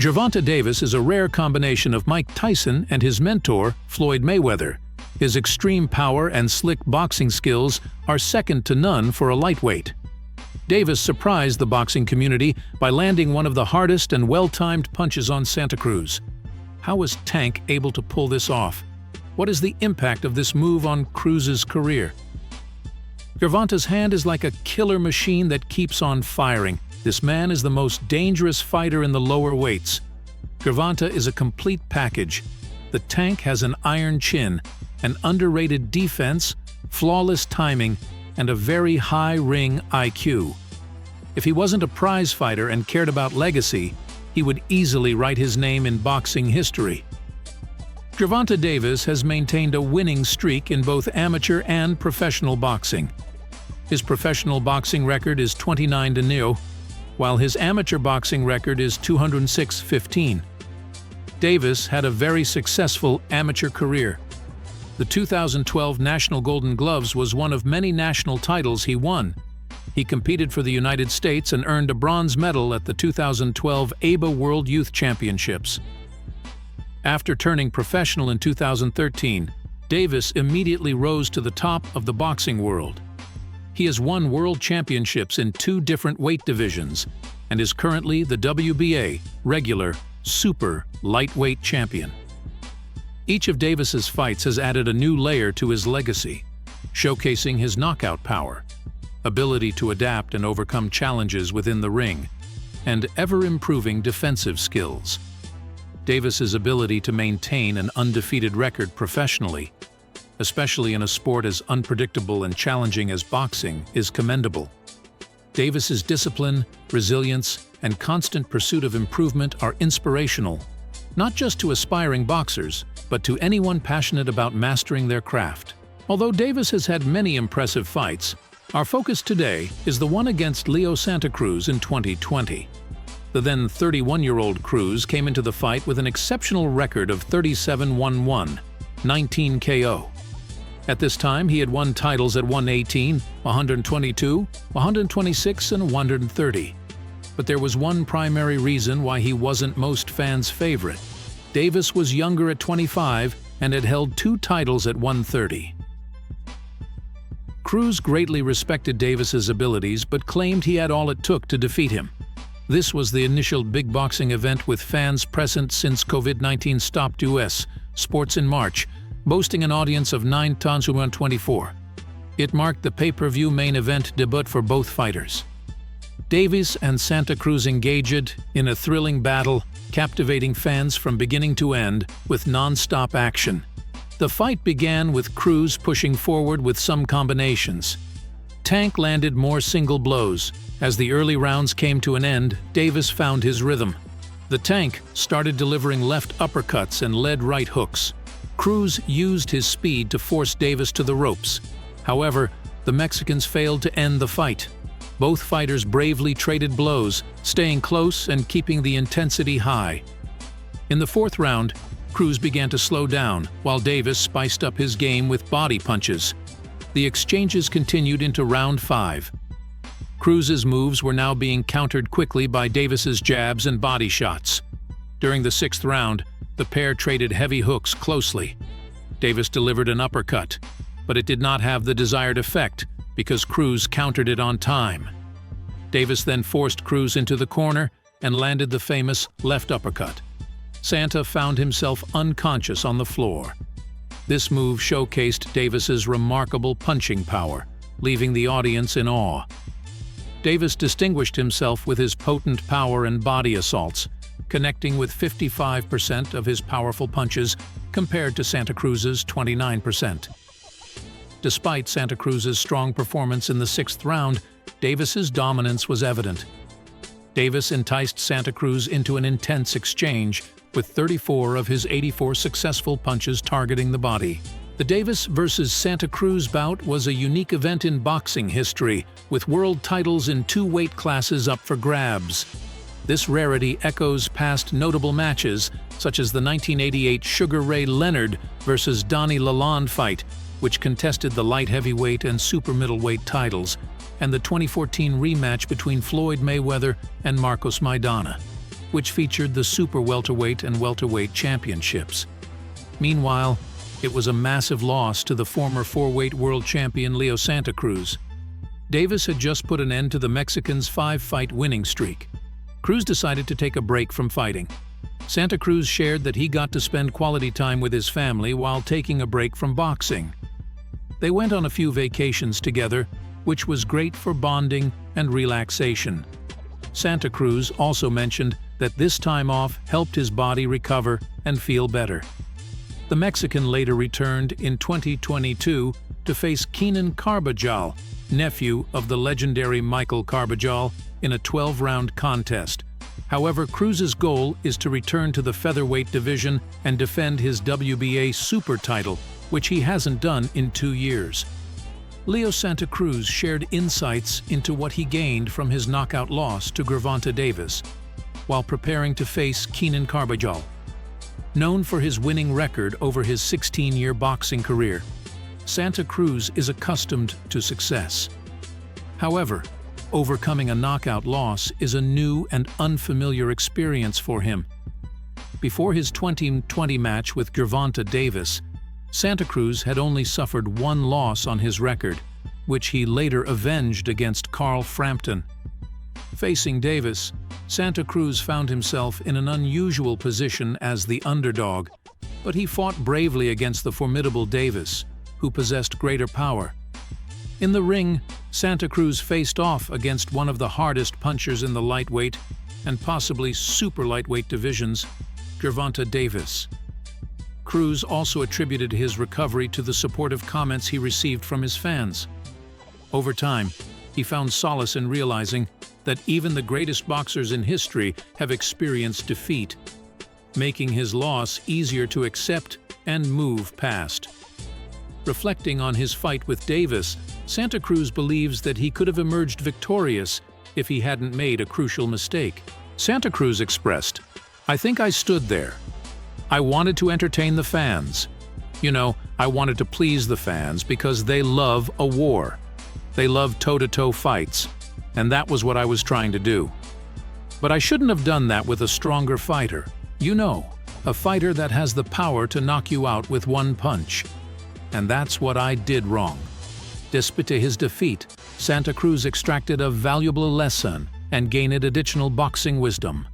Gervonta Davis is a rare combination of Mike Tyson and his mentor, Floyd Mayweather. His extreme power and slick boxing skills are second to none for a lightweight. Davis surprised the boxing community by landing one of the hardest and well-timed punches on Santa Cruz. How was Tank able to pull this off? What is the impact of this move on Cruz's career? Gervonta's hand is like a killer machine that keeps on firing. This man is the most dangerous fighter in the lower weights. Gervonta is a complete package. The Tank has an iron chin, an underrated defense, flawless timing, and a very high ring IQ. If he wasn't a prize fighter and cared about legacy, he would easily write his name in boxing history. Gervonta Davis has maintained a winning streak in both amateur and professional boxing. His professional boxing record is 29-0, while his amateur boxing record is 206-15. Davis had a very successful amateur career. The 2012 National Golden Gloves was one of many national titles he won. He competed for the United States and earned a bronze medal at the 2012 ABA World Youth Championships. After turning professional in 2013, Davis immediately rose to the top of the boxing world. He has won world championships in 2 different weight divisions and is currently the WBA regular super lightweight champion. Each of Davis's fights has added a new layer to his legacy, showcasing his knockout power, ability to adapt and overcome challenges within the ring, and ever-improving defensive skills. Davis's ability to maintain an undefeated record professionally, especially in a sport as unpredictable and challenging as boxing, is commendable. Davis's discipline, resilience, and constant pursuit of improvement are inspirational, not just to aspiring boxers, but to anyone passionate about mastering their craft. Although Davis has had many impressive fights, our focus today is the one against Leo Santa Cruz in 2020. The then 31-year-old Cruz came into the fight with an exceptional record of 37-1-1, 19 KO. At this time, he had won titles at 118, 122, 126, and 130. But there was one primary reason why he wasn't most fans' favorite. Davis was younger at 25 and had held 2 titles at 130. Cruz greatly respected Davis's abilities but claimed he had all it took to defeat him. This was the initial big boxing event with fans present since COVID-19 stopped U.S. sports in March, boasting an audience of 9,124. It marked the pay-per-view main event debut for both fighters. Davis and Santa Cruz engaged in a thrilling battle, captivating fans from beginning to end with non-stop action. The fight began with Cruz pushing forward with some combinations. Tank landed more single blows. As the early rounds came to an end, Davis found his rhythm. The Tank started delivering left uppercuts and lead right hooks. Cruz used his speed to force Davis to the ropes. However, the Mexicans failed to end the fight. Both fighters bravely traded blows, staying close and keeping the intensity high. In the 4th round, Cruz began to slow down, while Davis spiced up his game with body punches. The exchanges continued into round 5. Cruz's moves were now being countered quickly by Davis's jabs and body shots. During the 6th round, the pair traded heavy hooks closely. Davis delivered an uppercut, but it did not have the desired effect because Cruz countered it on time. Davis then forced Cruz into the corner and landed the famous left uppercut. Santa found himself unconscious on the floor. This move showcased Davis's remarkable punching power, leaving the audience in awe. Davis distinguished himself with his potent power and body assaults, connecting with 55% of his powerful punches compared to Santa Cruz's 29%. Despite Santa Cruz's strong performance in the 6th round, Davis's dominance was evident. Davis enticed Santa Cruz into an intense exchange, with 34 of his 84 successful punches targeting the body. The Davis vs. Santa Cruz bout was a unique event in boxing history, with world titles in 2 weight classes up for grabs. This rarity echoes past notable matches, such as the 1988 Sugar Ray Leonard vs. Donnie Lalonde fight, which contested the light heavyweight and super middleweight titles, and the 2014 rematch between Floyd Mayweather and Marcos Maidana. which featured the super welterweight and welterweight championships. Meanwhile, it was a massive loss to the former four-weight world champion Leo Santa Cruz. Davis had just put an end to the Mexican's 5-fight winning streak. Cruz decided to take a break from fighting. Santa Cruz shared that he got to spend quality time with his family while taking a break from boxing. They went on a few vacations together, which was great for bonding and relaxation. Santa Cruz also mentioned that this time off helped his body recover and feel better. The Mexican later returned in 2022 to face Keenan Carbajal, nephew of the legendary Michael Carbajal, in a 12-round contest. However, Cruz's goal is to return to the featherweight division and defend his WBA super title, which he hasn't done in 2 years. Leo Santa Cruz shared insights into what he gained from his knockout loss to Gervonta Davis while preparing to face Keenan Carbajal. Known for his winning record over his 16-year boxing career, Santa Cruz is accustomed to success. However, overcoming a knockout loss is a new and unfamiliar experience for him. Before his 2020 match with Gervonta Davis, Santa Cruz had only suffered one loss on his record, which he later avenged against Carl Frampton. Facing Davis, Santa Cruz found himself in an unusual position as the underdog, but he fought bravely against the formidable Davis, who possessed greater power. In the ring, Santa Cruz faced off against one of the hardest punchers in the lightweight and possibly super lightweight divisions, Gervonta Davis. Cruz also attributed his recovery to the supportive comments he received from his fans. Over time, he found solace in realizing that even the greatest boxers in history have experienced defeat, making his loss easier to accept and move past. Reflecting on his fight with Davis, Santa Cruz believes that he could have emerged victorious if he hadn't made a crucial mistake. Santa Cruz expressed, "I think I stood there. I wanted to entertain the fans. I wanted to please the fans because they love a war. They love toe-to-toe fights, and that was what I was trying to do. But I shouldn't have done that with a stronger fighter. A fighter that has the power to knock you out with one punch. And that's what I did wrong." Despite his defeat, Santa Cruz extracted a valuable lesson and gained additional boxing wisdom.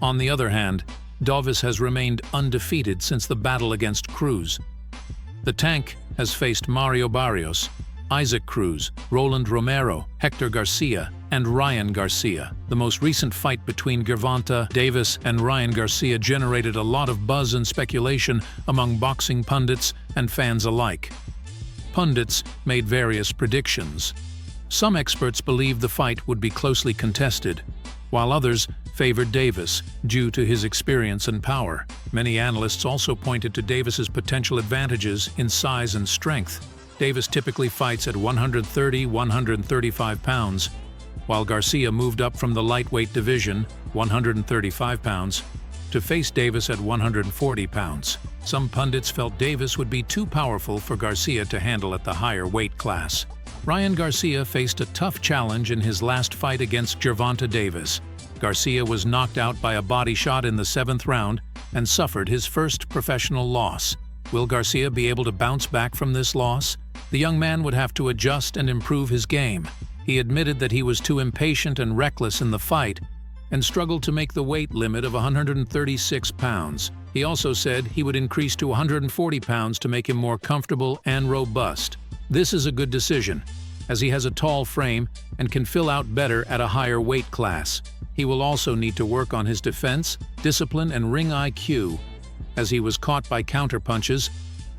On the other hand, Davis has remained undefeated since the battle against Cruz. The Tank has faced Mario Barrios, Isaac Cruz, Roland Romero, Hector Garcia, and Ryan Garcia. The most recent fight between Gervonta Davis and Ryan Garcia generated a lot of buzz and speculation among boxing pundits and fans alike. Pundits made various predictions. Some experts believed the fight would be closely contested, while others favored Davis due to his experience and power. Many analysts also pointed to Davis's potential advantages in size and strength. Davis typically fights at 130–135 pounds, while Garcia moved up from the lightweight division, 135 pounds, to face Davis at 140 pounds. Some pundits felt Davis would be too powerful for Garcia to handle at the higher weight class. Ryan Garcia faced a tough challenge in his last fight against Gervonta Davis. Garcia was knocked out by a body shot in the 7th round and suffered his first professional loss. Will Garcia be able to bounce back from this loss? The young man would have to adjust and improve his game. He admitted that he was too impatient and reckless in the fight and struggled to make the weight limit of 136 pounds. He also said he would increase to 140 pounds to make him more comfortable and robust. This is a good decision, as he has a tall frame and can fill out better at a higher weight class. He will also need to work on his defense, discipline, and ring IQ, as he was caught by counterpunches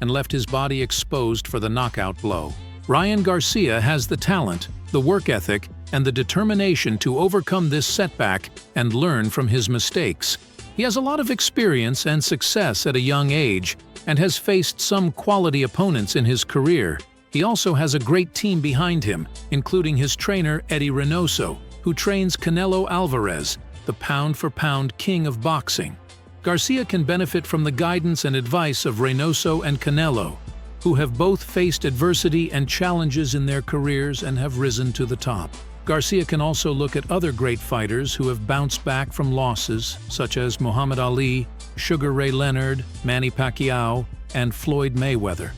and left his body exposed for the knockout blow. Ryan Garcia has the talent, the work ethic, and the determination to overcome this setback and learn from his mistakes. He has a lot of experience and success at a young age and has faced some quality opponents in his career. He also has a great team behind him, including his trainer Eddie Reynoso, who trains Canelo Alvarez, the pound-for-pound king of boxing. Garcia can benefit from the guidance and advice of Reynoso and Canelo, who have both faced adversity and challenges in their careers and have risen to the top. Garcia can also look at other great fighters who have bounced back from losses, such as Muhammad Ali, Sugar Ray Leonard, Manny Pacquiao, and Floyd Mayweather.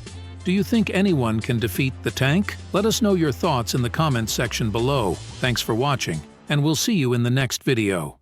Do you think anyone can defeat the Tank? Let us know your thoughts in the comments section below. Thanks for watching, and we'll see you in the next video.